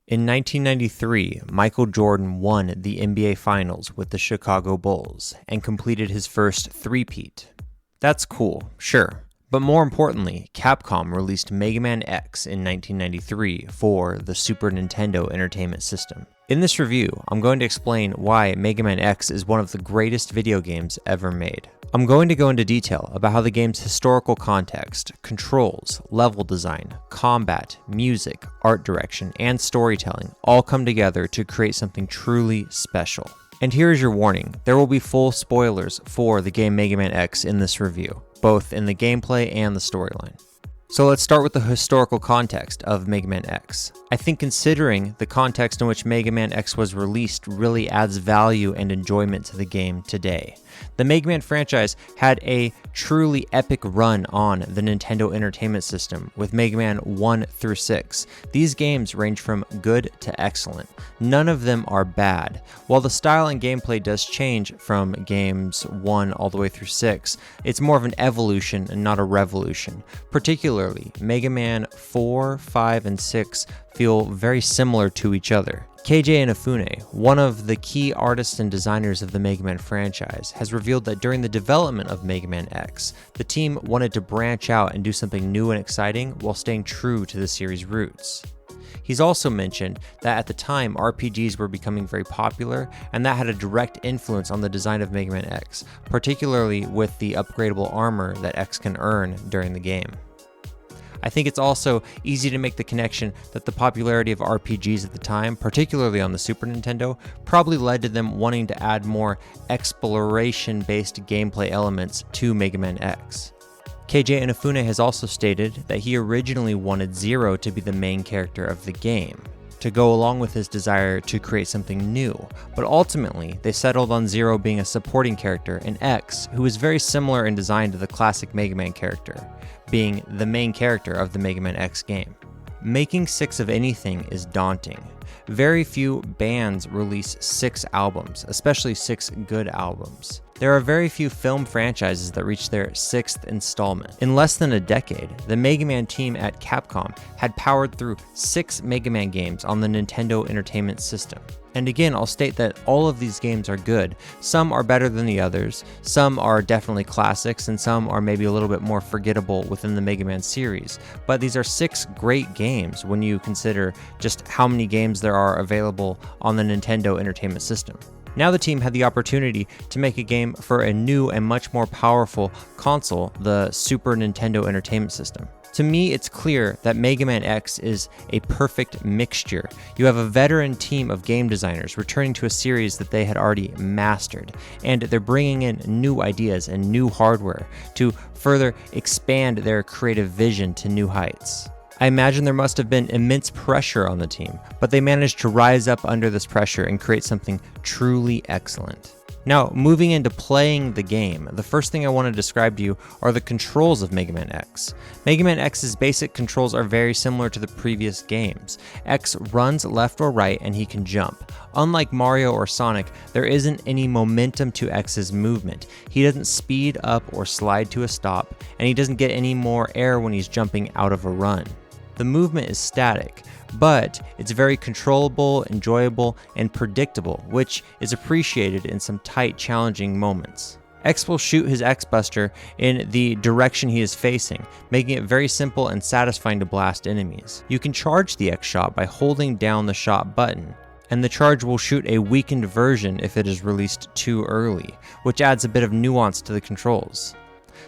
In 1993, Michael Jordan won the NBA Finals with the Chicago Bulls and completed his first three-peat. That's cool, sure. But more importantly, Capcom released Mega Man X in 1993 for the Super Nintendo Entertainment System. In this review, I'm going to explain why Mega Man X is one of the greatest video games ever made. I'm going to go into detail about how the game's historical context, controls, level design, combat, music, art direction, and storytelling all come together to create something truly special. And here is your warning, there will be full spoilers for the game Mega Man X in this review, both in the gameplay and the storyline. So let's start with the historical context of Mega Man X. I think considering the context in which Mega Man X was released really adds value and enjoyment to the game today. The Mega Man franchise had a truly epic run on the Nintendo Entertainment System with Mega Man 1 through 6. These games range from good to excellent. None of them are bad. While the style and gameplay does change from games 1 all the way through 6, it's more of an evolution and not a revolution. Particularly, Mega Man 4, 5, and 6 feel very similar to each other. KJ Inafune, one of the key artists and designers of the Mega Man franchise, has revealed that during the development of Mega Man X, the team wanted to branch out and do something new and exciting while staying true to the series' roots. He's also mentioned that at the time RPGs were becoming very popular, and that had a direct influence on the design of Mega Man X, particularly with the upgradable armor that X can earn during the game. I think it's also easy to make the connection that the popularity of RPGs at the time, particularly on the Super Nintendo, probably led to them wanting to add more exploration-based gameplay elements to Mega Man X. KJ Inafune has also stated that he originally wanted Zero to be the main character of the game, to go along with his desire to create something new, but ultimately they settled on Zero being a supporting character and X, who is very similar in design to the classic Mega Man character, being the main character of the Mega Man X game. Making 6 of anything is daunting. Very few bands release 6 albums, especially 6 good albums. There are very few film franchises that reach their 6th installment. In less than a decade, the Mega Man team at Capcom had powered through 6 Mega Man games on the Nintendo Entertainment System. And again, I'll state that all of these games are good. Some are better than the others, some are definitely classics, and some are maybe a little bit more forgettable within the Mega Man series. But these are 6 great games when you consider just how many games there are available on the Nintendo Entertainment System. Now the team had the opportunity to make a game for a new and much more powerful console, the Super Nintendo Entertainment System. To me, it's clear that Mega Man X is a perfect mixture. You have a veteran team of game designers returning to a series that they had already mastered, and they're bringing in new ideas and new hardware to further expand their creative vision to new heights. I imagine there must have been immense pressure on the team, but they managed to rise up under this pressure and create something truly excellent. Now, moving into playing the game, the first thing I want to describe to you are the controls of Mega Man X. Mega Man X's basic controls are very similar to the previous games. X runs left or right and he can jump. Unlike Mario or Sonic, there isn't any momentum to X's movement. He doesn't speed up or slide to a stop, and he doesn't get any more air when he's jumping out of a run. The movement is static, but it's very controllable, enjoyable, and predictable, which is appreciated in some tight, challenging moments. X will shoot his X-Buster in the direction he is facing, making it very simple and satisfying to blast enemies. You can charge the X shot by holding down the shot button, and the charge will shoot a weakened version if it is released too early, which adds a bit of nuance to the controls.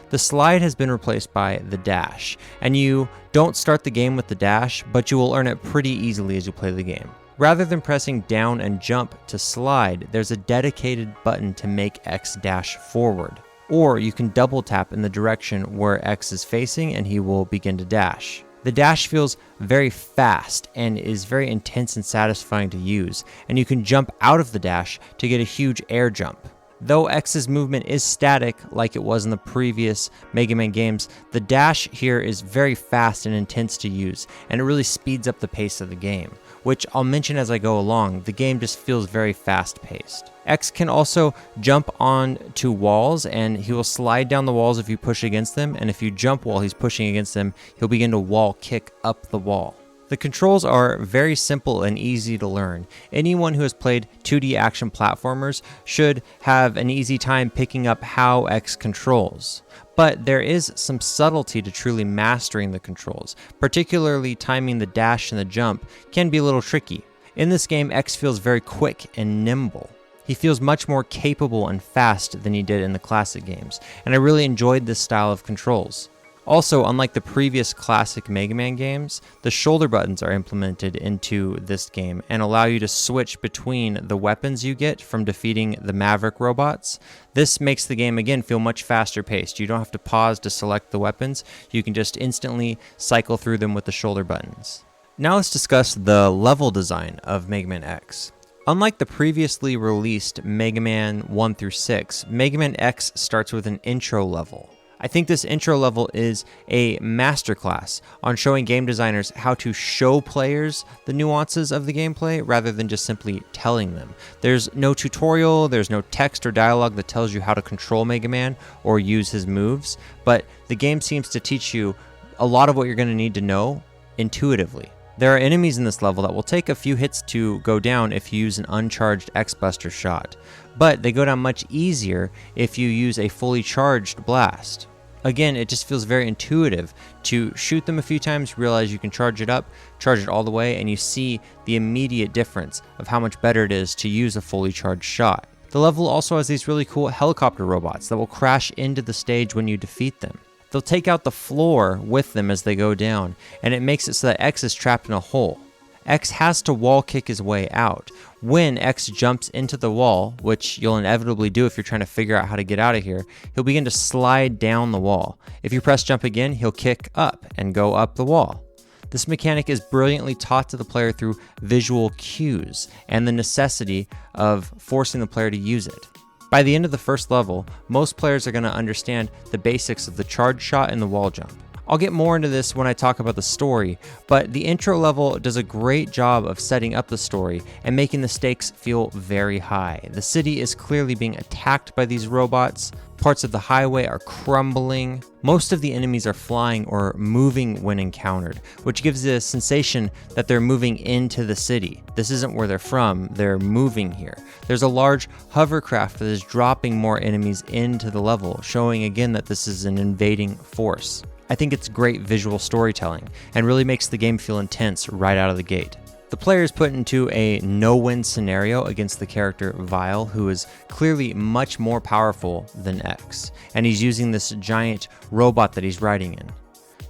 The slide has been replaced by the dash, and you don't start the game with the dash, but you will learn it pretty easily as you play the game. Rather than pressing down and jump to slide, there's a dedicated button to make X dash forward. Or you can double tap in the direction where X is facing and he will begin to dash. The dash feels very fast and is very intense and satisfying to use, and you can jump out of the dash to get a huge air jump. Though X's movement is static like it was in the previous Mega Man games, the dash here is very fast and intense to use, and it really speeds up the pace of the game, which I'll mention as I go along. The game just feels very fast-paced. X can also jump onto walls, and he will slide down the walls if you push against them, and if you jump while he's pushing against them, he'll begin to wall kick up the wall. The controls are very simple and easy to learn. Anyone who has played 2D action platformers should have an easy time picking up how X controls. But there is some subtlety to truly mastering the controls, particularly timing the dash and the jump can be a little tricky. In this game, X feels very quick and nimble. He feels much more capable and fast than he did in the classic games, and I really enjoyed this style of controls. Also, unlike the previous classic Mega Man games, the shoulder buttons are implemented into this game and allow you to switch between the weapons you get from defeating the Maverick robots. This makes the game again feel much faster paced. You don't have to pause to select the weapons, you can just instantly cycle through them with the shoulder buttons. Now let's discuss the level design of Mega Man X. Unlike the previously released Mega Man 1 through 6, Mega Man X starts with an intro level. I think this intro level is a masterclass on showing game designers how to show players the nuances of the gameplay rather than just simply telling them. There's no tutorial, there's no text or dialogue that tells you how to control Mega Man or use his moves, but the game seems to teach you a lot of what you're going to need to know intuitively. There are enemies in this level that will take a few hits to go down if you use an uncharged X-Buster shot, but they go down much easier if you use a fully charged blast. Again, it just feels very intuitive to shoot them a few times, realize you can charge it up, charge it all the way, and you see the immediate difference of how much better it is to use a fully charged shot. The level also has these really cool helicopter robots that will crash into the stage when you defeat them. They'll take out the floor with them as they go down, and it makes it so that X is trapped in a hole. X has to wall kick his way out. When X jumps into the wall, which you'll inevitably do if you're trying to figure out how to get out of here, he'll begin to slide down the wall. If you press jump again, he'll kick up and go up the wall. This mechanic is brilliantly taught to the player through visual cues and the necessity of forcing the player to use it. By the end of the first level, most players are going to understand the basics of the charge shot and the wall jump. I'll get more into this when I talk about the story, but the intro level does a great job of setting up the story and making the stakes feel very high. The city is clearly being attacked by these robots, parts of the highway are crumbling, most of the enemies are flying or moving when encountered, which gives the sensation that they're moving into the city. This isn't where they're from, they're moving here. There's a large hovercraft that is dropping more enemies into the level, showing again that this is an invading force. I think it's great visual storytelling and really makes the game feel intense right out of the gate. The player is put into a no-win scenario against the character Vile, who is clearly much more powerful than X, and he's using this giant robot that he's riding in.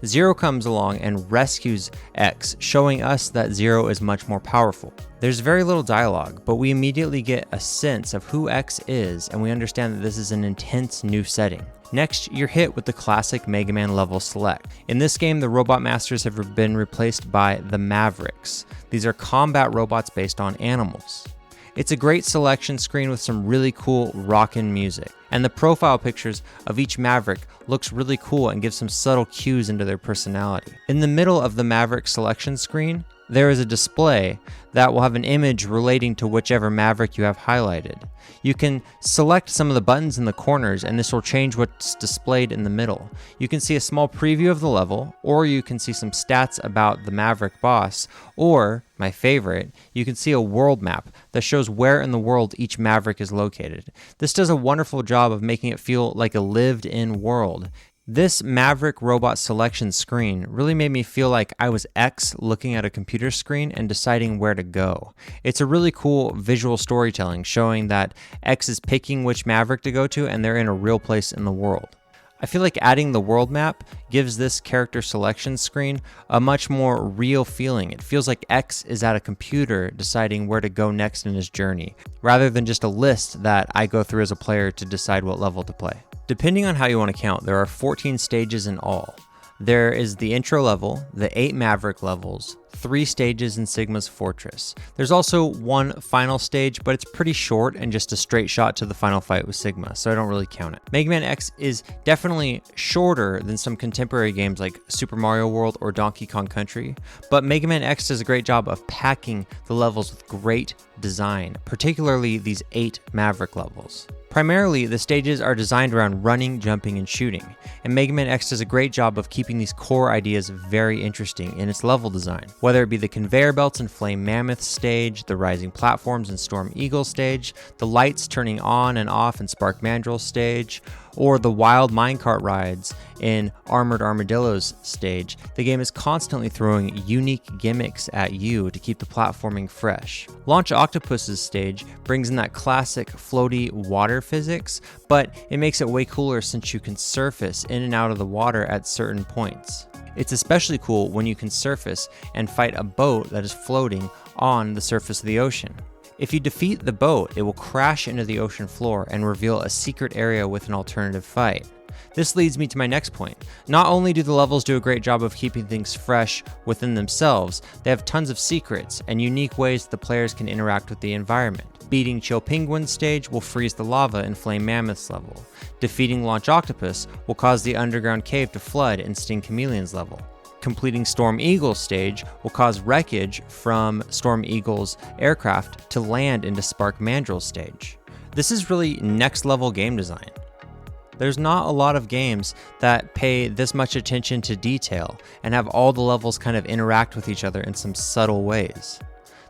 Zero comes along and rescues X, showing us that Zero is much more powerful. There's very little dialogue, but we immediately get a sense of who X is, and we understand that this is an intense new setting. Next, you're hit with the classic Mega Man level select. In this game, the Robot Masters have been replaced by the Mavericks. These are combat robots based on animals. It's a great selection screen with some really cool rockin' music, and the profile pictures of each Maverick looks really cool and gives some subtle cues into their personality. In the middle of the Maverick selection screen, there is a display that will have an image relating to whichever Maverick you have highlighted. You can select some of the buttons in the corners and this will change what's displayed in the middle. You can see a small preview of the level, or you can see some stats about the Maverick boss, or, my favorite, you can see a world map that shows where in the world each Maverick is located. This does a wonderful job of making it feel like a lived-in world. This Maverick robot selection screen really made me feel like I was X looking at a computer screen and deciding where to go. It's a really cool visual storytelling showing that X is picking which Maverick to go to and they're in a real place in the world. I feel like adding the world map gives this character selection screen a much more real feeling. It feels like X is at a computer deciding where to go next in his journey, rather than just a list that I go through as a player to decide what level to play. Depending on how you want to count, there are 14 stages in all. There is the intro level, the 8 Maverick levels, 3 stages in Sigma's Fortress. There's also one final stage, but it's pretty short and just a straight shot to the final fight with Sigma, so I don't really count it. Mega Man X is definitely shorter than some contemporary games like Super Mario World or Donkey Kong Country, but Mega Man X does a great job of packing the levels with great design, particularly these 8 Maverick levels. Primarily, the stages are designed around running, jumping, and shooting, and Mega Man X does a great job of keeping these core ideas very interesting in its level design. Whether it be the conveyor belts in Flame Mammoth stage, the rising platforms in Storm Eagle stage, the lights turning on and off in Spark Mandrill stage, or the wild minecart rides in Armored Armadillos stage, the game is constantly throwing unique gimmicks at you to keep the platforming fresh. Launch Octopus's stage brings in that classic floaty water physics, but it makes it way cooler since you can surface in and out of the water at certain points. It's especially cool when you can surface and fight a boat that is floating on the surface of the ocean. If you defeat the boat, it will crash into the ocean floor and reveal a secret area with an alternative fight. This leads me to my next point. Not only do the levels do a great job of keeping things fresh within themselves, they have tons of secrets and unique ways the players can interact with the environment. Beating Chill Penguin stage will freeze the lava in Flame Mammoth's level. Defeating Launch Octopus will cause the underground cave to flood in Sting Chameleon's level. Completing Storm Eagle stage will cause wreckage from Storm Eagle's aircraft to land into Spark Mandrill stage. This is really next level game design. There's not a lot of games that pay this much attention to detail and have all the levels kind of interact with each other in some subtle ways.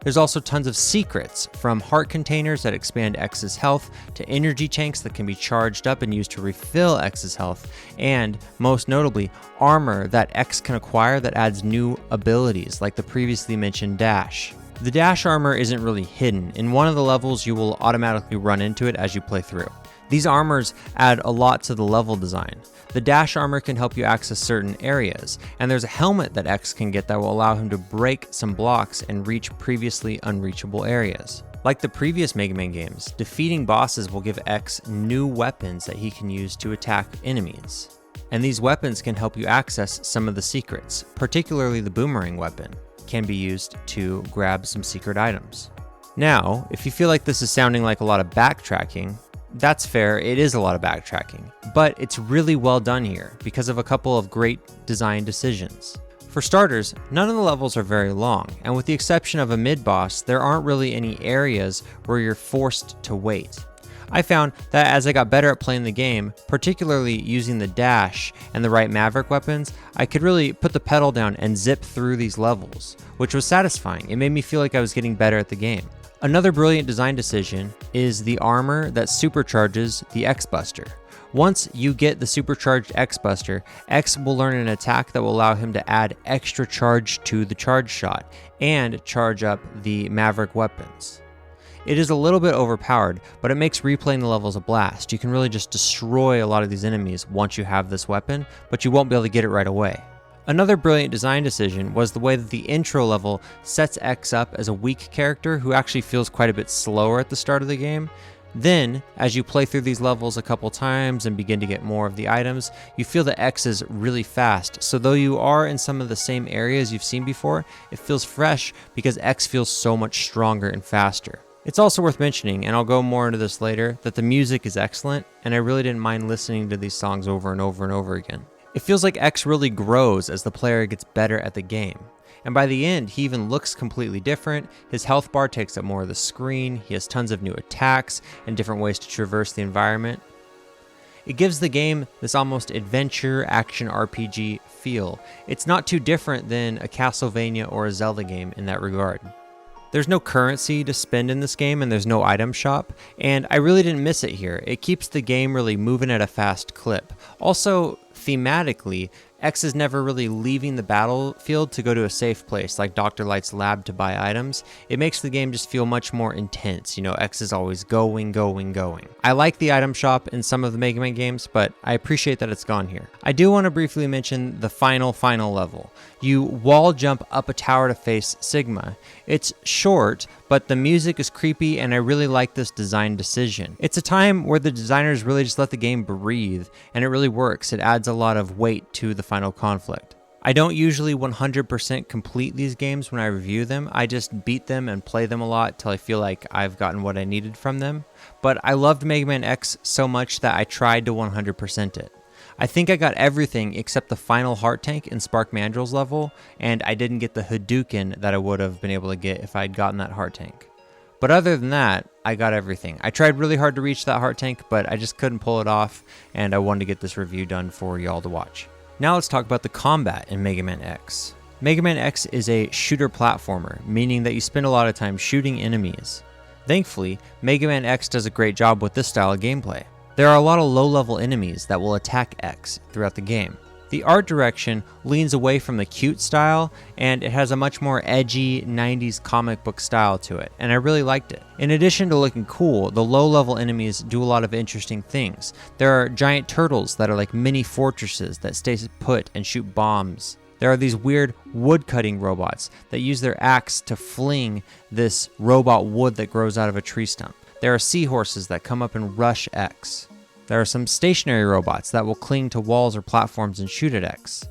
There's also tons of secrets, from heart containers that expand X's health to energy tanks that can be charged up and used to refill X's health, and most notably, armor that X can acquire that adds new abilities, like the previously mentioned dash. The dash armor isn't really hidden. In one of the levels, you will automatically run into it as you play through. These armors add a lot to the level design. The dash armor can help you access certain areas, and there's a helmet that X can get that will allow him to break some blocks and reach previously unreachable areas. Like the previous Mega Man games, defeating bosses will give X new weapons that he can use to attack enemies. And these weapons can help you access some of the secrets, particularly the boomerang weapon can be used to grab some secret items. Now, if you feel like this is sounding like a lot of backtracking, that's fair, it is a lot of backtracking, but it's really well done here because of a couple of great design decisions. For starters, none of the levels are very long, and with the exception of a mid-boss, there aren't really any areas where you're forced to wait. I found that as I got better at playing the game, particularly using the dash and the right Maverick weapons, I could really put the pedal down and zip through these levels, which was satisfying. It made me feel like I was getting better at the game. Another brilliant design decision is the armor that supercharges the X-Buster. Once you get the supercharged X-Buster, X will learn an attack that will allow him to add extra charge to the charge shot and charge up the Maverick weapons. It is a little bit overpowered, but it makes replaying the levels a blast. You can really just destroy a lot of these enemies once you have this weapon, but you won't be able to get it right away. Another brilliant design decision was the way that the intro level sets X up as a weak character who actually feels quite a bit slower at the start of the game. Then, as you play through these levels a couple times and begin to get more of the items, you feel that X is really fast. So though you are in some of the same areas you've seen before, it feels fresh because X feels so much stronger and faster. It's also worth mentioning, and I'll go more into this later, that the music is excellent, and I really didn't mind listening to these songs over and over and over again. It feels like X really grows as the player gets better at the game. And by the end, he even looks completely different. His health bar takes up more of the screen, he has tons of new attacks and different ways to traverse the environment. It gives the game this almost adventure action RPG feel. It's not too different than a Castlevania or a Zelda game in that regard. There's no currency to spend in this game and there's no item shop, and I really didn't miss it here. It keeps the game really moving at a fast clip. Also, thematically, X is never really leaving the battlefield to go to a safe place like Dr. Light's lab to buy items. It makes the game just feel much more intense. You know, X is always going. I like the item shop in some of the Mega Man games, but I appreciate that it's gone here. I do want to briefly mention the final level. You wall jump up a tower to face Sigma. It's short, but the music is creepy and I really like this design decision. It's a time where the designers really just let the game breathe, and it really works. It adds a lot of weight to the final conflict. I don't usually 100% complete these games when I review them. I just beat them and play them a lot till I feel like I've gotten what I needed from them. But I loved Mega Man X so much that I tried to 100% it. I think I got everything except the final heart tank in Spark Mandrill's level, and I didn't get the Hadouken that I would have been able to get if I'd gotten that heart tank. But other than that, I got everything. I tried really hard to reach that heart tank, but I just couldn't pull it off, and I wanted to get this review done for y'all to watch. Now let's talk about the combat in Mega Man X. Mega Man X is a shooter platformer, meaning that you spend a lot of time shooting enemies. Thankfully, Mega Man X does a great job with this style of gameplay. There are a lot of low-level enemies that will attack X throughout the game. The art direction leans away from the cute style, and it has a much more edgy 90s comic book style to it, and I really liked it. In addition to looking cool, the low-level enemies do a lot of interesting things. There are giant turtles that are like mini fortresses that stay put and shoot bombs. There are these weird wood-cutting robots that use their axe to fling this robot wood that grows out of a tree stump. There are seahorses that come up and rush X. There are some stationary robots that will cling to walls or platforms and shoot at X.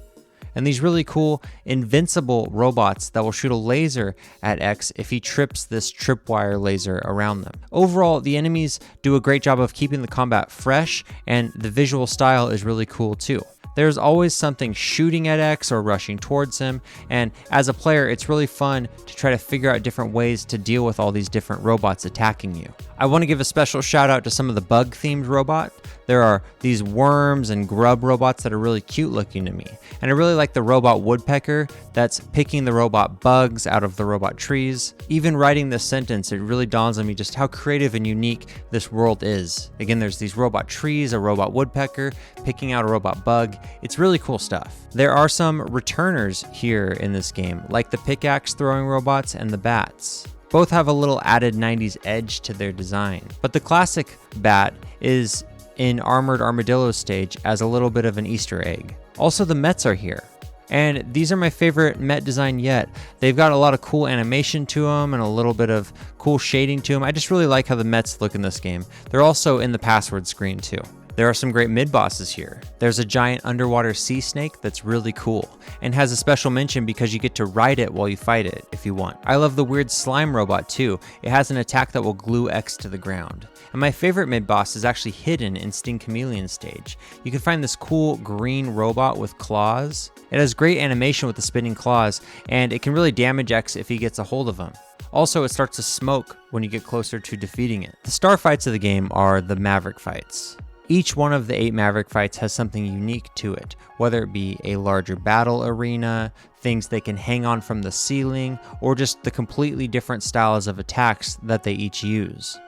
And these really cool invincible robots that will shoot a laser at X if he trips this tripwire laser around them. Overall, the enemies do a great job of keeping the combat fresh, and the visual style is really cool too. There's always something shooting at X or rushing towards him, and as a player, it's really fun to try to figure out different ways to deal with all these different robots attacking you. I want to give a special shout out to some of the bug-themed robots. There are these worms and grub robots that are really cute looking to me. And I really like the robot woodpecker that's picking the robot bugs out of the robot trees. Even writing this sentence, it really dawns on me just how creative and unique this world is. Again, there's these robot trees, a robot woodpecker, picking out a robot bug. It's really cool stuff. There are some returners here in this game, like the pickaxe throwing robots and the bats. Both have a little added 90s edge to their design. But the classic bat is in Armored Armadillo stage as a little bit of an Easter egg. Also, the Mets are here. And these are my favorite Met design yet. They've got a lot of cool animation to them and a little bit of cool shading to them. I just really like how the Mets look in this game. They're also in the password screen too. There are some great mid-bosses here. There's a giant underwater sea snake that's really cool and has a special mention because you get to ride it while you fight it if you want. I love the weird slime robot too. It has an attack that will glue X to the ground. And my favorite mid-boss is actually hidden in Sting Chameleon stage. You can find this cool green robot with claws. It has great animation with the spinning claws, and it can really damage X if he gets a hold of him. Also, it starts to smoke when you get closer to defeating it. The star fights of the game are the Maverick fights. Each one of the 8 Maverick fights has something unique to it, whether it be a larger battle arena, things they can hang on from the ceiling, or just the completely different styles of attacks that they each use.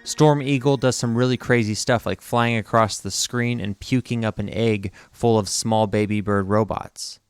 Storm Eagle does some really crazy stuff like flying across the screen and puking up an egg full of small baby bird robots.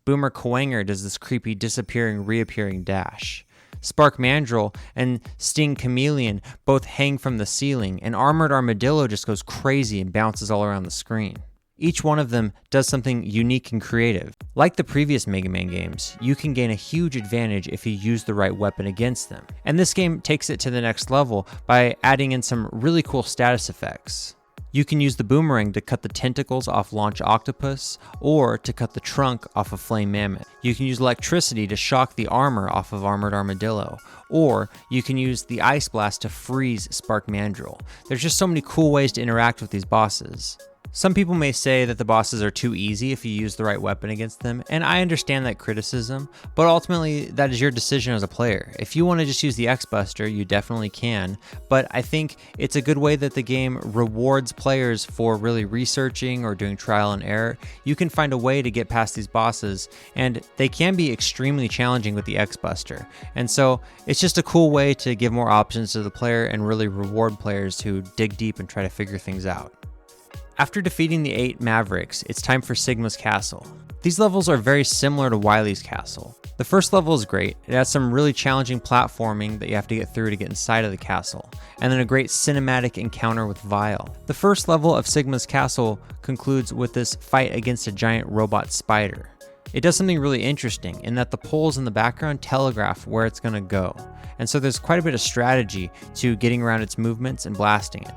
Boomer Kuwanger does this creepy disappearing, reappearing dash. Spark Mandrill and Sting Chameleon both hang from the ceiling, and Armored Armadillo just goes crazy and bounces all around the screen. Each one of them does something unique and creative. Like the previous Mega Man games, you can gain a huge advantage if you use the right weapon against them. And this game takes it to the next level by adding in some really cool status effects. You can use the boomerang to cut the tentacles off Launch Octopus, or to cut the trunk off of Flame Mammoth. You can use electricity to shock the armor off of Armored Armadillo, or you can use the Ice Blast to freeze Spark Mandrill. There's just so many cool ways to interact with these bosses. Some people may say that the bosses are too easy if you use the right weapon against them, and I understand that criticism, but ultimately that is your decision as a player. If you want to just use the X-Buster, you definitely can, but I think it's a good way that the game rewards players for really researching or doing trial and error. You can find a way to get past these bosses, and they can be extremely challenging with the X-Buster, and so it's just a cool way to give more options to the player and really reward players who dig deep and try to figure things out. After defeating the 8 Mavericks, it's time for Sigma's Castle. These levels are very similar to Wily's Castle. The first level is great. It has some really challenging platforming that you have to get through to get inside of the castle, and then a great cinematic encounter with Vile. The first level of Sigma's Castle concludes with this fight against a giant robot spider. It does something really interesting in that the poles in the background telegraph where it's going to go, and so there's quite a bit of strategy to getting around its movements and blasting it.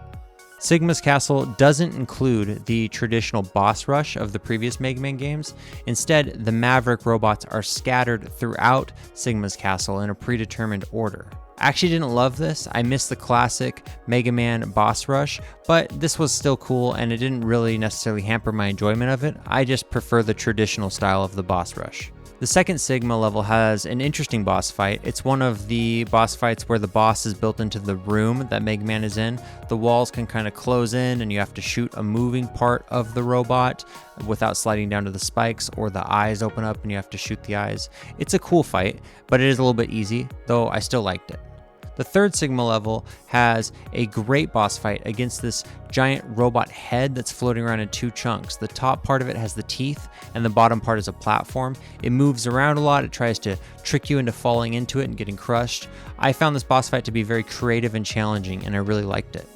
Sigma's Castle doesn't include the traditional boss rush of the previous Mega Man games. Instead, the Maverick robots are scattered throughout Sigma's Castle in a predetermined order. I actually didn't love this. I missed the classic Mega Man boss rush, but this was still cool and it didn't really necessarily hamper my enjoyment of it. I just prefer the traditional style of the boss rush. The second Sigma level has an interesting boss fight. It's one of the boss fights where the boss is built into the room that Mega Man is in. The walls can kind of close in and you have to shoot a moving part of the robot without sliding down to the spikes, or the eyes open up and you have to shoot the eyes. It's a cool fight, but it is a little bit easy, though I still liked it. The third Sigma level has a great boss fight against this giant robot head that's floating around in two chunks. The top part of it has the teeth and the bottom part is a platform. It moves around a lot. It tries to trick you into falling into it and getting crushed. I found this boss fight to be very creative and challenging, and I really liked it.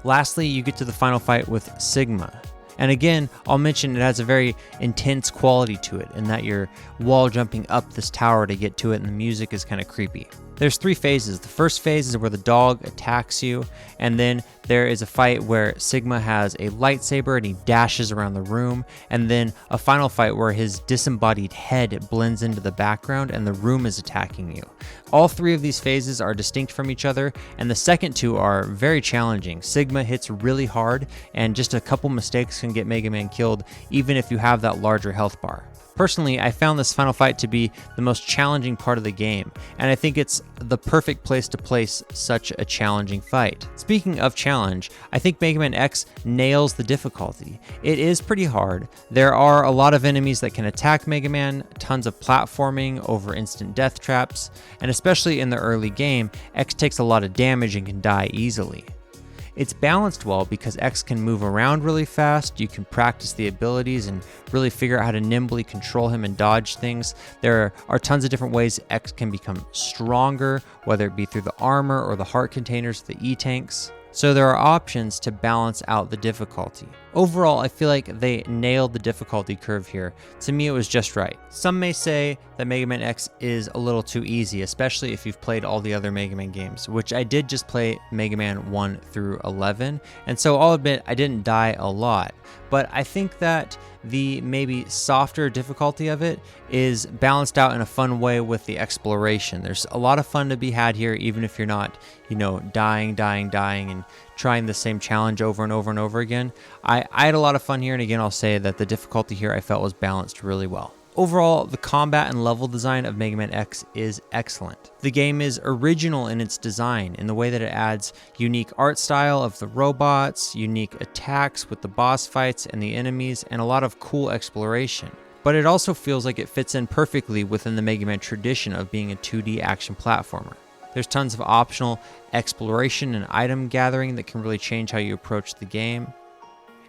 Lastly, you get to the final fight with Sigma. And again, I'll mention it has a very intense quality to it in that you're wall jumping up this tower to get to it, and the music is kind of creepy. There's 3 phases. The first phase is where the dog attacks you, and then there is a fight where Sigma has a lightsaber and he dashes around the room, and then a final fight where his disembodied head blends into the background and the room is attacking you. All 3 of these phases are distinct from each other, and the second 2 are very challenging. Sigma hits really hard, and just a couple mistakes can get Mega Man killed, even if you have that larger health bar. Personally, I found this final fight to be the most challenging part of the game, and I think it's the perfect place to place such a challenging fight. Speaking of challenge, I think Mega Man X nails the difficulty. It is pretty hard. There are a lot of enemies that can attack Mega Man, tons of platforming over instant death traps, and especially in the early game, X takes a lot of damage and can die easily. It's balanced well because X can move around really fast, you can practice the abilities and really figure out how to nimbly control him and dodge things. There are tons of different ways X can become stronger, whether it be through the armor or the heart containers, the E-tanks. So there are options to balance out the difficulty. Overall, I feel like they nailed the difficulty curve here. To me, it was just right. Some may say that Mega Man X is a little too easy, especially if you've played all the other Mega Man games, which I did just play Mega Man 1 through 11, and so I'll admit I didn't die a lot. But I think that the maybe softer difficulty of it is balanced out in a fun way with the exploration. There's a lot of fun to be had here, even if you're not, dying, and trying the same challenge over and over and over again. I had a lot of fun here, and again, I'll say that the difficulty here I felt was balanced really well. Overall, the combat and level design of Mega Man X is excellent. The game is original in its design, in the way that it adds unique art style of the robots, unique attacks with the boss fights and the enemies, and a lot of cool exploration. But it also feels like it fits in perfectly within the Mega Man tradition of being a 2D action platformer. There's tons of optional exploration and item gathering that can really change how you approach the game.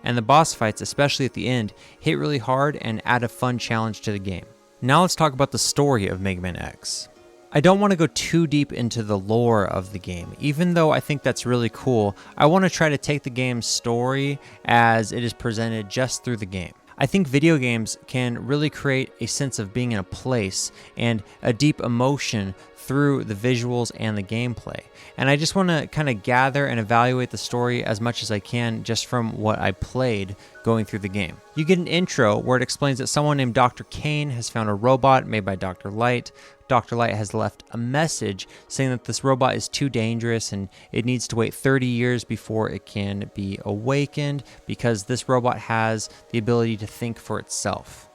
And the boss fights, especially at the end, hit really hard and add a fun challenge to the game. Now let's talk about the story of Mega Man X. I don't want to go too deep into the lore of the game. Even though I think that's really cool, I want to try to take the game's story as it is presented just through the game. I think video games can really create a sense of being in a place and a deep emotion through the visuals and the gameplay. And I just want to kind of gather and evaluate the story as much as I can just from what I played going through the game. You get an intro where it explains that someone named Dr. Kane has found a robot made by Dr. Light. Dr. Light has left a message saying that this robot is too dangerous and it needs to wait 30 years before it can be awakened because this robot has the ability to think for itself.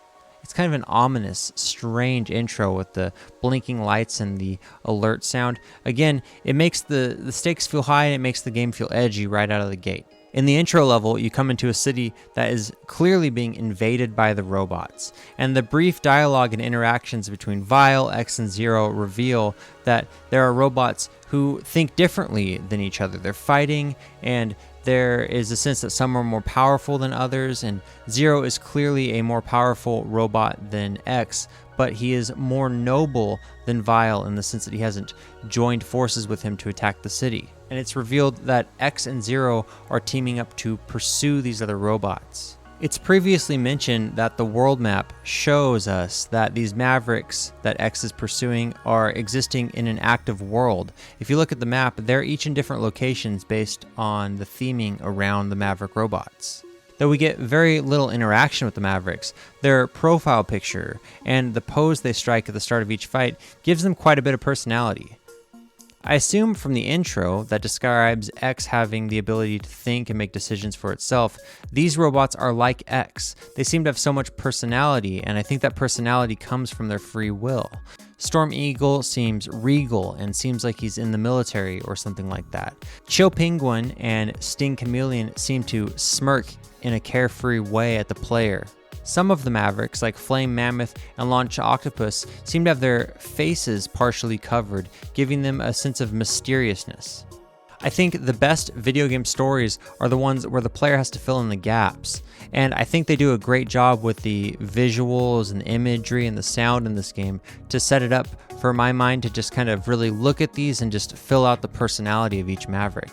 It's kind of an ominous, strange intro with the blinking lights and the alert sound. Again, it makes the stakes feel high and it makes the game feel edgy right out of the gate. In the intro level, you come into a city that is clearly being invaded by the robots, and the brief dialogue and interactions between Vile, X, and Zero reveal that there are robots who think differently than each other. They're fighting, and there is a sense that some are more powerful than others, and Zero is clearly a more powerful robot than X, but he is more noble than Vile in the sense that he hasn't joined forces with him to attack the city. And it's revealed that X and Zero are teaming up to pursue these other robots. It's previously mentioned that the world map shows us that these Mavericks that X is pursuing are existing in an active world. If you look at the map, they're each in different locations based on the theming around the Maverick robots. Though we get very little interaction with the Mavericks, their profile picture and the pose they strike at the start of each fight gives them quite a bit of personality. I assume from the intro that describes X having the ability to think and make decisions for itself, these robots are like X. They seem to have so much personality, and I think that personality comes from their free will. Storm Eagle seems regal and seems like he's in the military or something like that. Chill Penguin and Sting Chameleon seem to smirk in a carefree way at the player. Some of the Mavericks, like Flame Mammoth and Launch Octopus, seem to have their faces partially covered, giving them a sense of mysteriousness. I think the best video game stories are the ones where the player has to fill in the gaps, and I think they do a great job with the visuals and the imagery and the sound in this game to set it up for my mind to just kind of really look at these and just fill out the personality of each Maverick.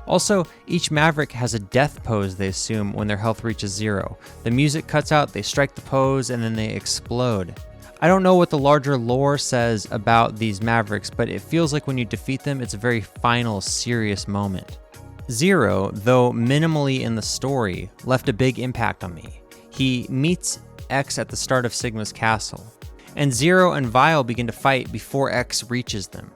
Also, each Maverick has a death pose they assume when their health reaches 0. The music cuts out, they strike the pose, and then they explode. I don't know what the larger lore says about these Mavericks, but it feels like when you defeat them, it's a very final, serious moment. Zero, though minimally in the story, left a big impact on me. He meets X at the start of Sigma's castle, and Zero and Vile begin to fight before X reaches them.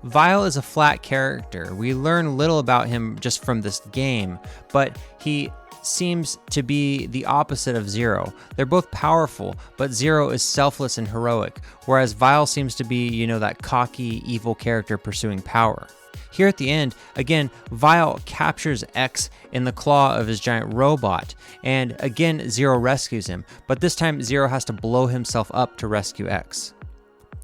Vile is a flat character. We learn little about him just from this game, but he seems to be the opposite of Zero. They're both powerful, but Zero is selfless and heroic, whereas Vile seems to be, that cocky, evil character pursuing power. Here at the end, again, Vile captures X in the claw of his giant robot, and again, Zero rescues him, but this time Zero has to blow himself up to rescue X.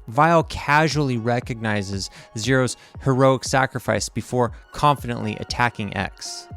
Vile casually recognizes Zero's heroic sacrifice before confidently attacking X.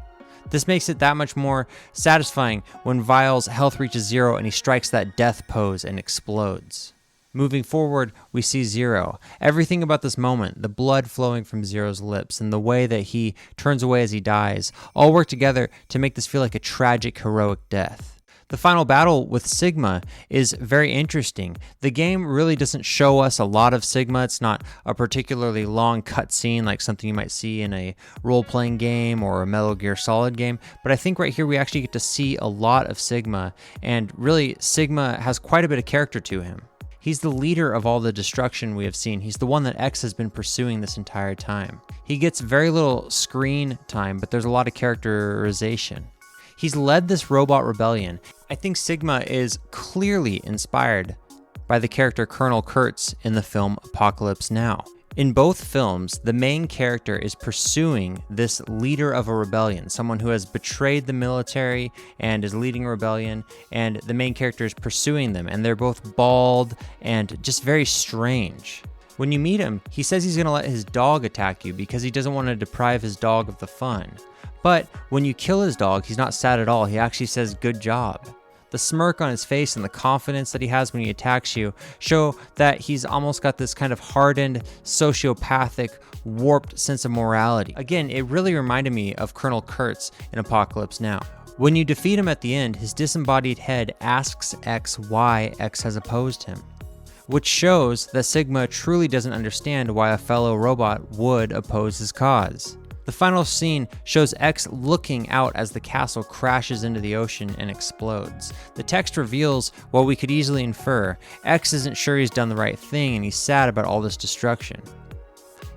This makes it that much more satisfying when Vile's health reaches 0 and he strikes that death pose and explodes. Moving forward, we see Zero. Everything about this moment, the blood flowing from Zero's lips and the way that he turns away as he dies, all work together to make this feel like a tragic, heroic death. The final battle with Sigma is very interesting. The game really doesn't show us a lot of Sigma. It's not a particularly long cutscene like something you might see in a role-playing game or a Metal Gear Solid game, but I think right here we actually get to see a lot of Sigma, and really Sigma has quite a bit of character to him. He's the leader of all the destruction we have seen. He's the one that X has been pursuing this entire time. He gets very little screen time, but there's a lot of characterization. He's led this robot rebellion. I think Sigma is clearly inspired by the character Colonel Kurtz in the film Apocalypse Now. In both films, the main character is pursuing this leader of a rebellion, someone who has betrayed the military and is leading a rebellion, and the main character is pursuing them, and they're both bald and just very strange. When you meet him, he says he's going to let his dog attack you because he doesn't want to deprive his dog of the fun. But when you kill his dog, he's not sad at all. He actually says, "Good job." The smirk on his face and the confidence that he has when he attacks you show that he's almost got this kind of hardened, sociopathic, warped sense of morality. Again, it really reminded me of Colonel Kurtz in Apocalypse Now. When you defeat him at the end, his disembodied head asks X why X has opposed him, which shows that Sigma truly doesn't understand why a fellow robot would oppose his cause. The final scene shows X looking out as the castle crashes into the ocean and explodes. The text reveals what we could easily infer. X isn't sure he's done the right thing and he's sad about all this destruction.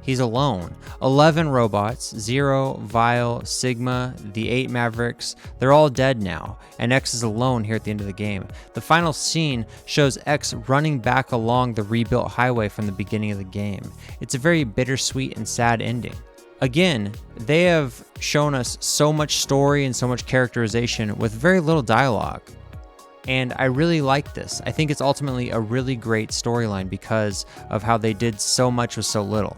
He's alone. 11 robots, Zero, Vile, Sigma, the 8 Mavericks, they're all dead now, and X is alone here at the end of the game. The final scene shows X running back along the rebuilt highway from the beginning of the game. It's a very bittersweet and sad ending. Again, they have shown us so much story and so much characterization with very little dialogue. And I really like this. I think it's ultimately a really great storyline because of how they did so much with so little.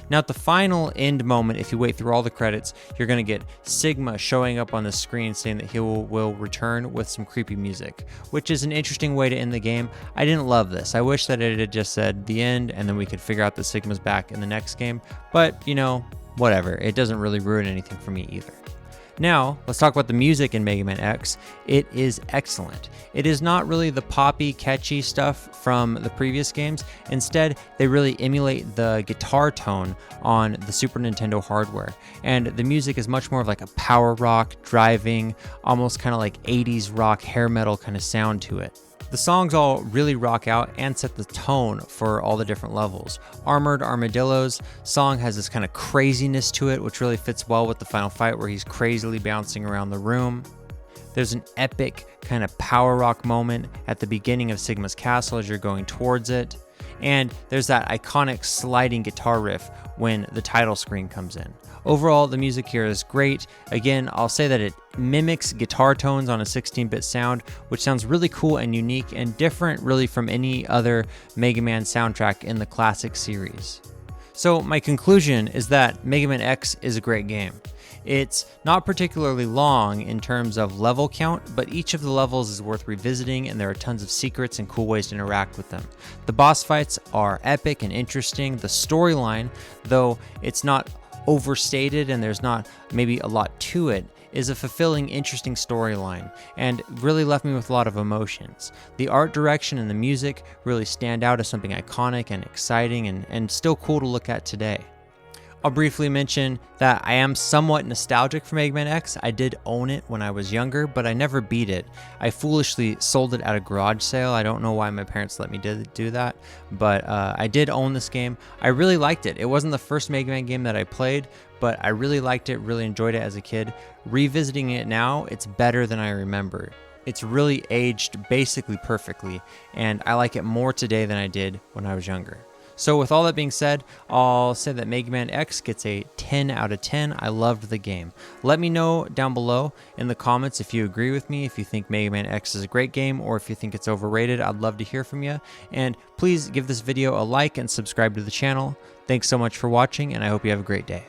Now at the final end moment, if you wait through all the credits, you're going to get Sigma showing up on the screen saying that he will return with some creepy music, which is an interesting way to end the game. I didn't love this. I wish that it had just said the end and then we could figure out that Sigma's back in the next game, but whatever, it doesn't really ruin anything for me either. Now, let's talk about the music in Mega Man X. It is excellent. It is not really the poppy, catchy stuff from the previous games. Instead, they really emulate the guitar tone on the Super Nintendo hardware. And the music is much more of like a power rock, driving, almost kind of like 80s rock, hair metal kind of sound to it. The songs all really rock out and set the tone for all the different levels. Armored Armadillo's song has this kind of craziness to it, which really fits well with the final fight where he's crazily bouncing around the room. There's an epic kind of power rock moment at the beginning of Sigma's castle as you're going towards it. And there's that iconic sliding guitar riff when the title screen comes in. Overall, the music here is great. Again, I'll say that it mimics guitar tones on a 16-bit sound, which sounds really cool and unique and different really from any other Mega Man soundtrack in the classic series. So my conclusion is that Mega Man X is a great game. It's not particularly long in terms of level count, but each of the levels is worth revisiting and there are tons of secrets and cool ways to interact with them. The boss fights are epic and interesting. The storyline, though it's not overstated and there's not maybe a lot to it, is a fulfilling, interesting storyline and really left me with a lot of emotions. The art direction and the music really stand out as something iconic and exciting and still cool to look at today. I'll briefly mention that I am somewhat nostalgic for Mega Man X. I did own it when I was younger, but I never beat it. I foolishly sold it at a garage sale. I don't know why my parents let me do that, but I did own this game. I really liked it. It wasn't the first Mega Man game that I played, but I really liked it, really enjoyed it as a kid. Revisiting it now, it's better than I remember. It's really aged basically perfectly, and I like it more today than I did when I was younger. So with all that being said, I'll say that Mega Man X gets a 10 out of 10. I loved the game. Let me know down below in the comments if you agree with me, if you think Mega Man X is a great game, or if you think it's overrated. I'd love to hear from you. And please give this video a like and subscribe to the channel. Thanks so much for watching, and I hope you have a great day.